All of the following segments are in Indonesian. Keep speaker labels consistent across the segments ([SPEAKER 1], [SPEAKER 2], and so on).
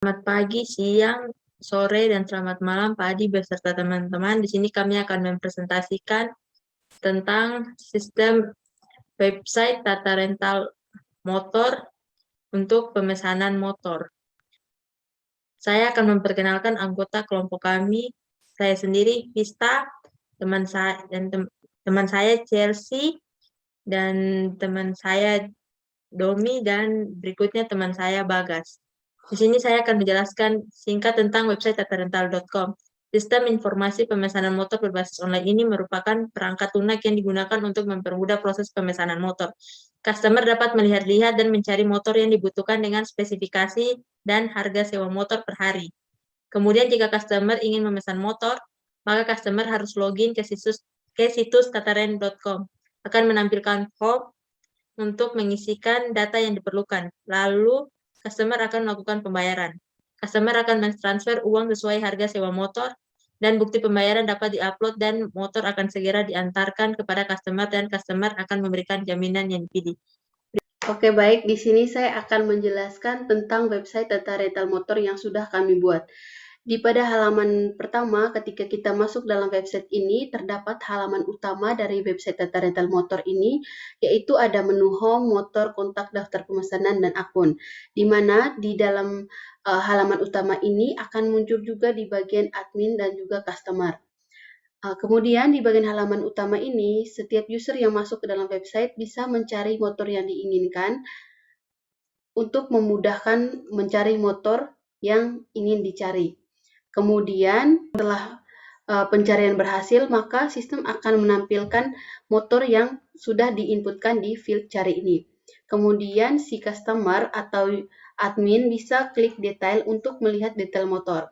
[SPEAKER 1] Selamat pagi, siang, sore, dan selamat malam Pak Adi beserta teman-teman. Di sini kami akan mempresentasikan tentang sistem website tata rental motor untuk pemesanan motor. Saya akan memperkenalkan anggota kelompok kami. Saya sendiri, Vista, teman saya Chelsea, dan teman saya Domi, dan berikutnya teman saya Bagas. Di sini saya akan menjelaskan singkat tentang website tatarental.com. Sistem informasi pemesanan motor berbasis online ini merupakan perangkat lunak yang digunakan untuk mempermudah proses pemesanan motor. Customer dapat melihat-lihat dan mencari motor yang dibutuhkan dengan spesifikasi dan harga sewa motor per hari. Kemudian jika customer ingin memesan motor, maka customer harus login ke situs tataren.com. Akan menampilkan form untuk mengisikan data yang diperlukan. Lalu, customer akan melakukan pembayaran. Customer akan mentransfer uang sesuai harga sewa motor, dan bukti pembayaran dapat diupload dan motor akan segera diantarkan kepada customer dan customer akan memberikan jaminan yang dipilih.
[SPEAKER 2] Oke, baik. Di sini saya akan menjelaskan tentang website data rental motor yang sudah kami buat. Pada halaman pertama, ketika kita masuk dalam website ini, terdapat halaman utama dari website data rental motor ini, yaitu ada menu home, motor, kontak, daftar pemesanan, dan akun. Di mana di dalam halaman utama ini akan muncul juga di bagian admin dan juga customer. Kemudian di bagian halaman utama ini, setiap user yang masuk ke dalam website bisa mencari motor yang diinginkan untuk memudahkan mencari motor yang ingin dicari. Kemudian setelah pencarian berhasil, maka sistem akan menampilkan motor yang sudah diinputkan di field cari ini. Kemudian si customer atau admin bisa klik detail untuk melihat detail motor.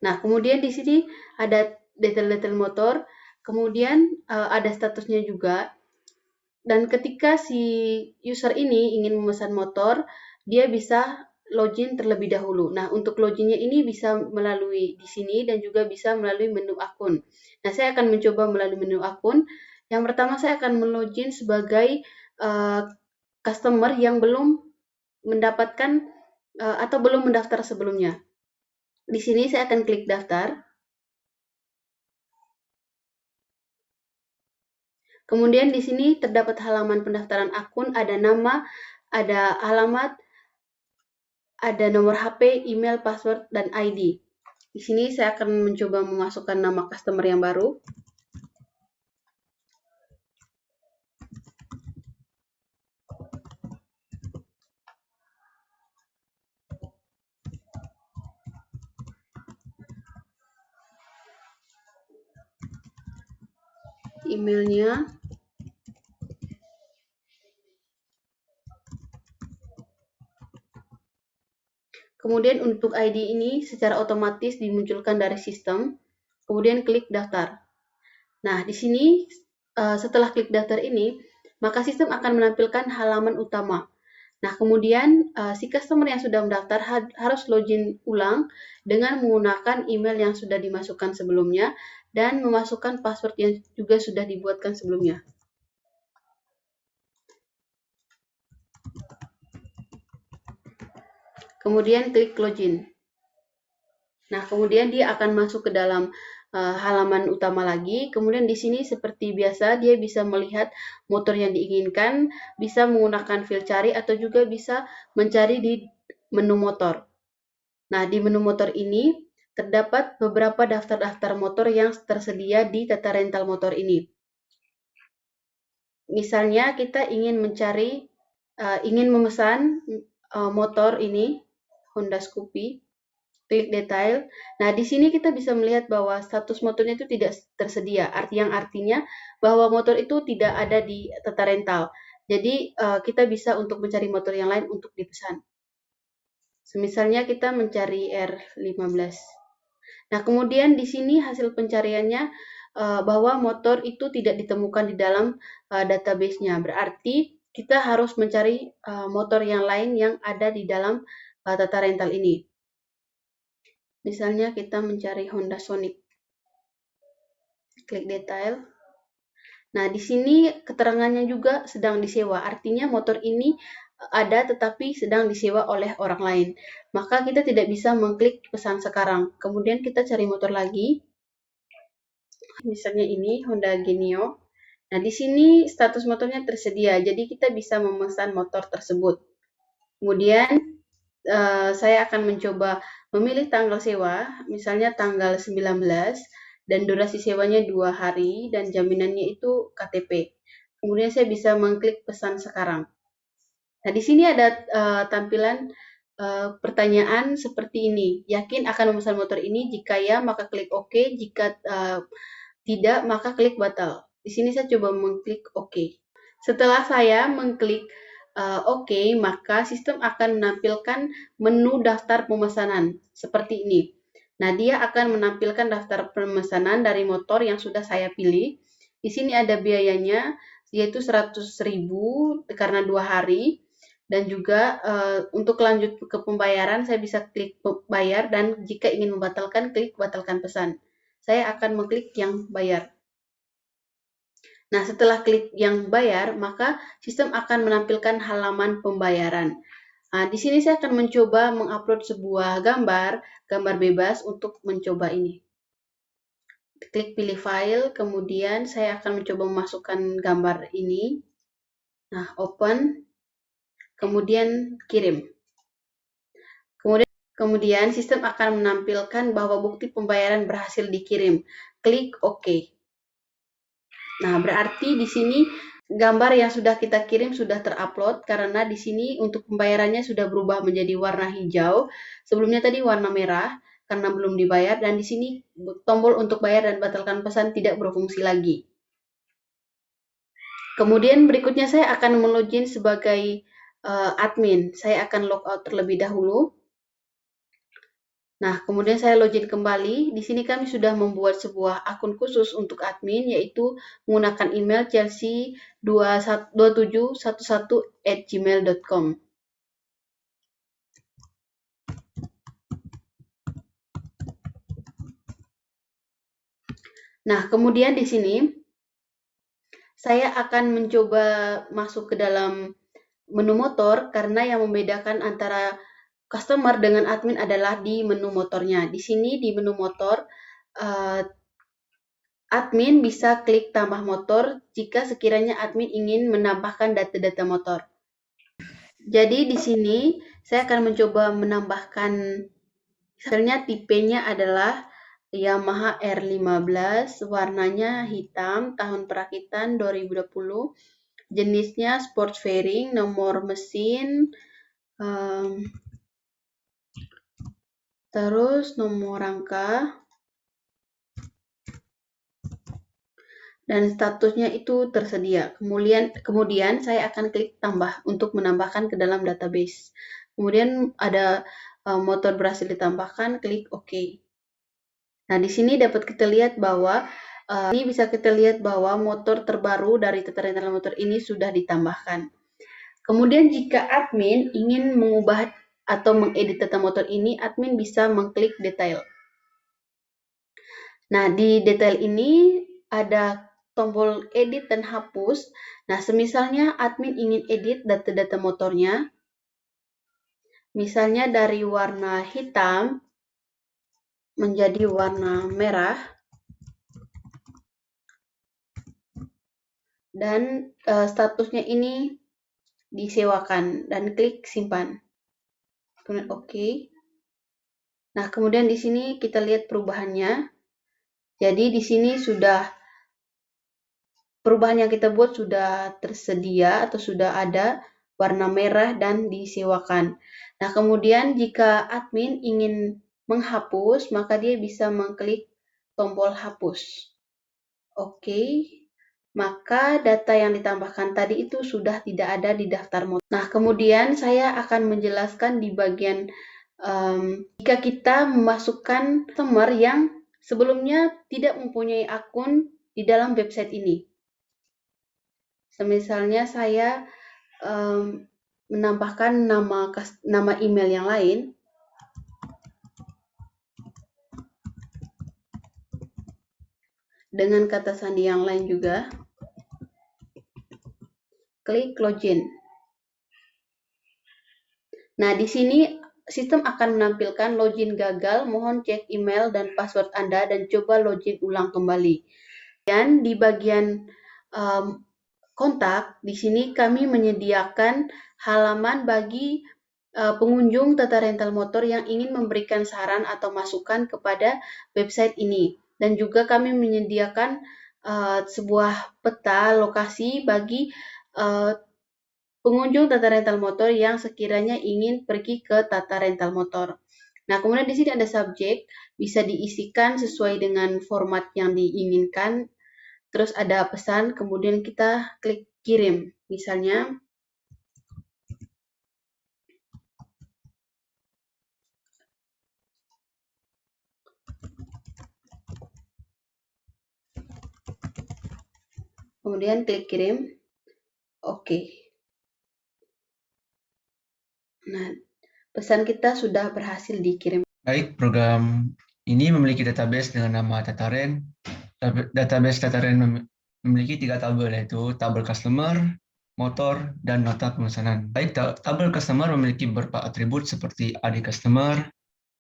[SPEAKER 2] Nah, kemudian di sini ada detail-detail motor, kemudian ada statusnya juga. Dan ketika si user ini ingin memesan motor, dia bisa login terlebih dahulu. Nah, untuk loginnya ini bisa melalui di sini dan juga bisa melalui menu akun. Nah, saya akan mencoba melalui menu akun. Yang pertama saya akan melogin sebagai customer yang belum mendapatkan atau belum mendaftar sebelumnya. Di sini saya akan klik daftar. Kemudian di sini terdapat halaman pendaftaran akun, ada nama, ada alamat, ada nomor HP, email, password, dan ID. Di sini saya akan mencoba memasukkan nama customer yang baru. Emailnya. Kemudian untuk ID ini secara otomatis dimunculkan dari sistem. Kemudian klik daftar. Nah, di sini setelah klik daftar ini, maka sistem akan menampilkan halaman utama. Nah, kemudian si customer yang sudah mendaftar harus login ulang dengan menggunakan email yang sudah dimasukkan sebelumnya dan memasukkan password yang juga sudah dibuatkan sebelumnya. Kemudian klik login. Nah, kemudian dia akan masuk ke dalam halaman utama lagi. Kemudian di sini seperti biasa dia bisa melihat motor yang diinginkan, bisa menggunakan field cari atau juga bisa mencari di menu motor. Nah, di menu motor ini terdapat beberapa daftar-daftar motor yang tersedia di tata rental motor ini. Misalnya kita ingin ingin memesan motor ini, Honda Scoopy. Klik detail. Nah, di sini kita bisa melihat bahwa status motornya itu tidak tersedia. Artinya bahwa motor itu tidak ada di tata rental. Jadi, kita bisa untuk mencari motor yang lain untuk dipesan. Misalnya kita mencari R15. Nah, kemudian di sini hasil pencariannya bahwa motor itu tidak ditemukan di dalam database-nya. Berarti kita harus mencari motor yang lain yang ada di dalam tata rental ini. Misalnya kita mencari Honda Sonic. Klik detail. Nah, di sini keterangannya juga sedang disewa. Artinya motor ini ada tetapi sedang disewa oleh orang lain. Maka kita tidak bisa mengklik pesan sekarang. Kemudian kita cari motor lagi. Misalnya ini Honda Genio. Nah, di sini status motornya tersedia, jadi kita bisa memesan motor tersebut. Kemudian saya akan mencoba memilih tanggal sewa, misalnya tanggal 19, dan durasi sewanya 2 hari, dan jaminannya itu KTP. Kemudian saya bisa mengklik pesan sekarang. Nah, di sini ada tampilan pertanyaan seperti ini. Yakin akan memesan motor ini? Jika ya, maka klik OK. Jika tidak, maka klik batal. Di sini saya coba mengklik OK. Setelah saya mengklik OK, maka sistem akan menampilkan menu daftar pemesanan seperti ini. Nah, dia akan menampilkan daftar pemesanan dari motor yang sudah saya pilih. Di sini ada biayanya, yaitu 100.000 karena 2 hari. Dan juga untuk lanjut ke pembayaran, saya bisa klik bayar, dan jika ingin membatalkan, klik batalkan pesan. Saya akan mengklik yang bayar. Nah, setelah klik yang bayar, maka sistem akan menampilkan halaman pembayaran. Nah, di sini saya akan mencoba mengupload sebuah gambar bebas untuk mencoba ini. Klik pilih file, kemudian saya akan mencoba memasukkan gambar ini. Nah, open, kemudian kirim. Kemudian sistem akan menampilkan bahwa bukti pembayaran berhasil dikirim. Klik OK. Nah, berarti di sini gambar yang sudah kita kirim sudah terupload, karena di sini untuk pembayarannya sudah berubah menjadi warna hijau. Sebelumnya tadi warna merah karena belum dibayar, dan di sini tombol untuk bayar dan batalkan pesan tidak berfungsi lagi. Kemudian berikutnya saya akan melogin sebagai admin. Saya akan logout terlebih dahulu. Nah, kemudian saya login kembali. Di sini kami sudah membuat sebuah akun khusus untuk admin, yaitu menggunakan email chelsea2711@gmail.com. Nah, kemudian di sini saya akan mencoba masuk ke dalam menu motor, karena yang membedakan antara customer dengan admin adalah di menu motornya. Di sini di menu motor, admin bisa klik tambah motor jika sekiranya admin ingin menambahkan data-data motor. Jadi di sini saya akan mencoba menambahkan, misalnya tipenya adalah Yamaha R15, warnanya hitam, tahun perakitan 2020, jenisnya sport fairing, nomor mesin, terus nomor rangka, dan statusnya itu tersedia. Kemudian saya akan klik tambah untuk menambahkan ke dalam database. Kemudian ada motor berhasil ditambahkan, klik OK. Nah, di sini dapat kita lihat bahwa motor terbaru dari Tata Rental Motor ini sudah ditambahkan. Kemudian jika admin ingin mengubah atau mengedit data motor ini, admin bisa mengklik detail. Nah, di detail ini ada tombol edit dan hapus. Nah, semisalnya admin ingin edit data-data motornya, misalnya dari warna hitam menjadi warna merah, dan statusnya ini disewakan, dan klik simpan. Kemudian OK. Nah, kemudian di sini kita lihat perubahannya. Jadi di sini sudah perubahan yang kita buat sudah tersedia atau sudah ada warna merah dan disewakan. Nah, kemudian jika admin ingin menghapus, maka dia bisa mengklik tombol hapus. Oke, maka data yang ditambahkan tadi itu sudah tidak ada di daftar motor. Nah, kemudian saya akan menjelaskan di bagian jika kita memasukkan customer yang sebelumnya tidak mempunyai akun di dalam website ini. Misalnya saya menambahkan nama email yang lain, dengan kata sandi yang lain juga, klik login. Nah, di sini sistem akan menampilkan login gagal, mohon cek email dan password Anda dan coba login ulang kembali. Dan di bagian kontak, di sini kami menyediakan halaman bagi pengunjung Tata Rental Motor yang ingin memberikan saran atau masukan kepada website ini. Dan juga kami menyediakan sebuah peta lokasi bagi pengunjung Tata Rental Motor yang sekiranya ingin pergi ke Tata Rental Motor. Nah, kemudian di sini ada subjek, bisa diisikan sesuai dengan format yang diinginkan. Terus ada pesan, kemudian kita klik kirim. Misalnya, kemudian klik kirim. Oke. Nah, pesan kita sudah berhasil dikirim.
[SPEAKER 3] Baik, program ini memiliki database dengan nama Tataren. Database Tataren memiliki 3 tabel, yaitu tabel customer, motor, dan nota pemesanan. Baik, tabel customer memiliki beberapa atribut seperti ID customer,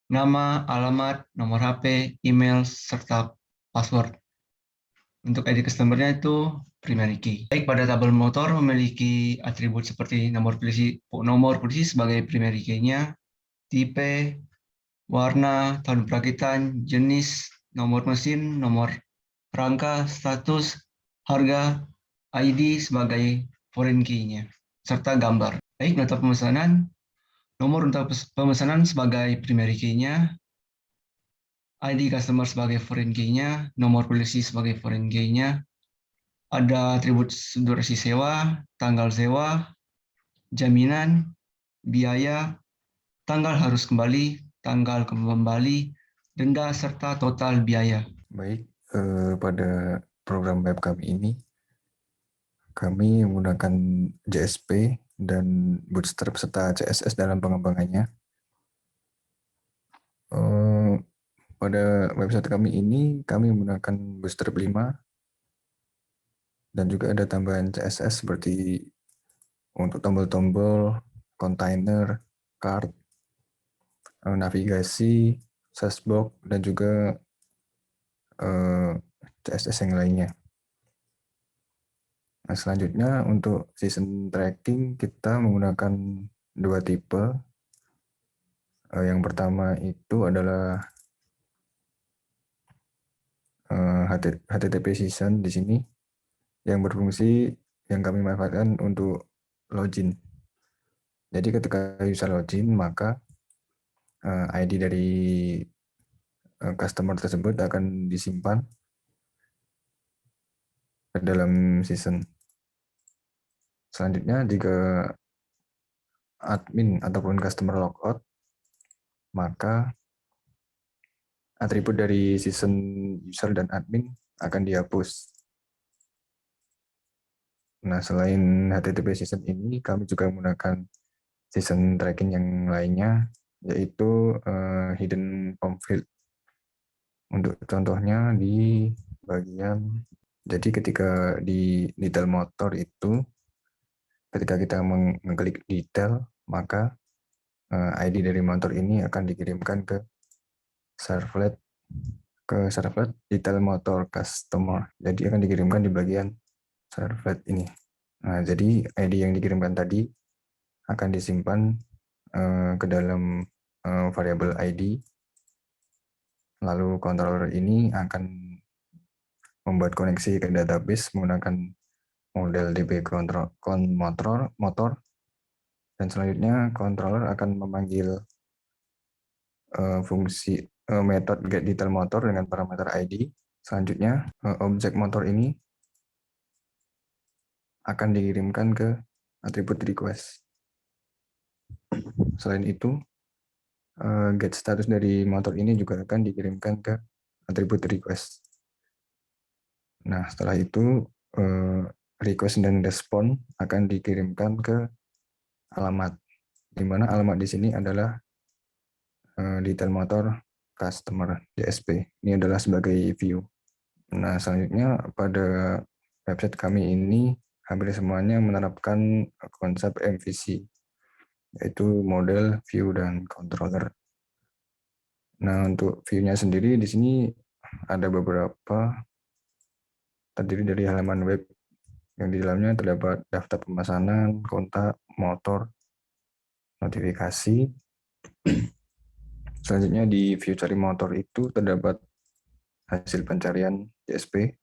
[SPEAKER 3] nama, alamat, nomor HP, email, serta password. Untuk ID customer-nya itu primary key. Baik, pada tabel motor memiliki atribut seperti nomor polisi sebagai primary key-nya, tipe, warna, tahun perakitan, jenis, nomor mesin, nomor rangka, status, harga, ID sebagai foreign key-nya, serta gambar. Baik, nota pemesanan, nomor nota pemesanan sebagai primary key-nya, ID customer sebagai foreign key-nya, nomor polisi sebagai foreign key-nya, ada atribut durasi sewa, tanggal sewa, jaminan, biaya, tanggal harus kembali, tanggal kembali, denda, serta total biaya.
[SPEAKER 4] Baik, pada program web kami ini, kami menggunakan JSP dan Bootstrap serta CSS dalam pengembangannya. Pada website kami ini, kami menggunakan Bootstrap 5 dan juga ada tambahan CSS seperti untuk tombol-tombol, kontainer, card, navigasi, sashbox, dan juga CSS yang lainnya. Nah, selanjutnya untuk season tracking kita menggunakan 2 tipe. Yang pertama itu adalah HTTP season di sini yang berfungsi yang kami manfaatkan untuk login. Jadi ketika user login maka ID dari customer tersebut akan disimpan ke dalam season. Selanjutnya jika admin ataupun customer logout, maka atribut dari season user dan admin akan dihapus. Nah, selain HTTP season ini, kami juga menggunakan season tracking yang lainnya, yaitu hidden form field. Untuk contohnya di bagian, jadi ketika di detail motor itu, ketika kita mengklik detail, maka ID dari motor ini akan dikirimkan ke servlet detail motor customer. Jadi akan dikirimkan di bagian servlet ini. Nah, jadi ID yang dikirimkan tadi akan disimpan ke dalam variabel ID. Lalu controller ini akan membuat koneksi ke database menggunakan model DB motor, dan selanjutnya controller akan memanggil fungsi method get detail motor dengan parameter ID. Selanjutnya objek motor ini akan dikirimkan ke atribut request. Selain itu, get status dari motor ini juga akan dikirimkan ke atribut request. Nah, setelah itu request dan respon akan dikirimkan ke alamat, di mana alamat di sini adalah detail motor customer DSP. Ini adalah sebagai view. Nah, selanjutnya pada website kami ini hampir semuanya menerapkan konsep MVC. yaitu model, view, dan controller. Nah, untuk view-nya sendiri di sini ada beberapa, terdiri dari halaman web yang di dalamnya terdapat daftar pemesanan, kontak, motor, notifikasi. Selanjutnya di view cari motor itu terdapat hasil pencarian JSP.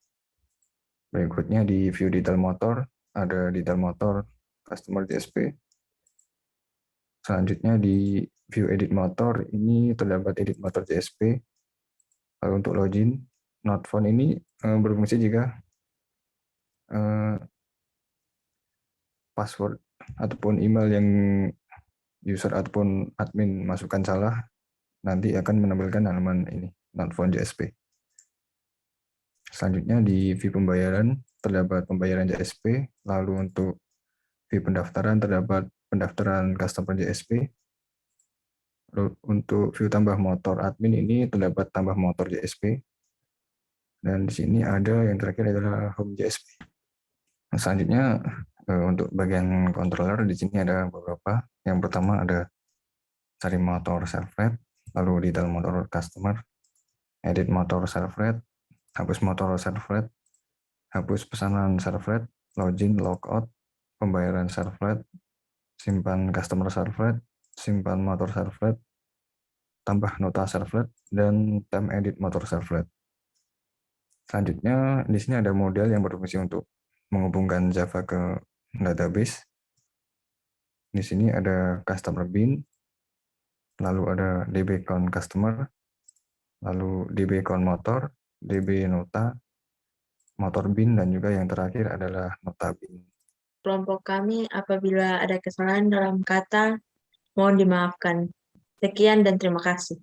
[SPEAKER 4] Berikutnya di view detail motor, ada detail motor, customer JSP. Selanjutnya di view edit motor, ini terdapat edit motor JSP. Lalu untuk login, not found ini berfungsi jika password ataupun email yang user ataupun admin masukkan salah, nanti akan menampilkan halaman ini, not found JSP. Selanjutnya di view pembayaran, terdapat pembayaran JSP. Lalu untuk view pendaftaran, terdapat pendaftaran customer JSP. Lalu untuk view tambah motor admin ini terdapat tambah motor JSP. Dan di sini ada yang terakhir adalah home JSP. Selanjutnya untuk bagian controller di sini ada beberapa. Yang pertama ada cari motor servlet, lalu detail motor customer, edit motor servlet, hapus motor servlet, hapus pesanan servlet, login, logout, pembayaran servlet, simpan customer servlet, simpan motor servlet, tambah nota servlet, dan time edit motor servlet. Selanjutnya di sini ada model yang berfungsi untuk menghubungkan Java ke database. Di sini ada customer bin, lalu ada db count customer, lalu db count motor, db nota, motor bin, dan juga yang terakhir adalah nota bin.
[SPEAKER 1] Kelompok kami apabila ada kesalahan dalam kata, mohon dimaafkan. Sekian dan terima kasih.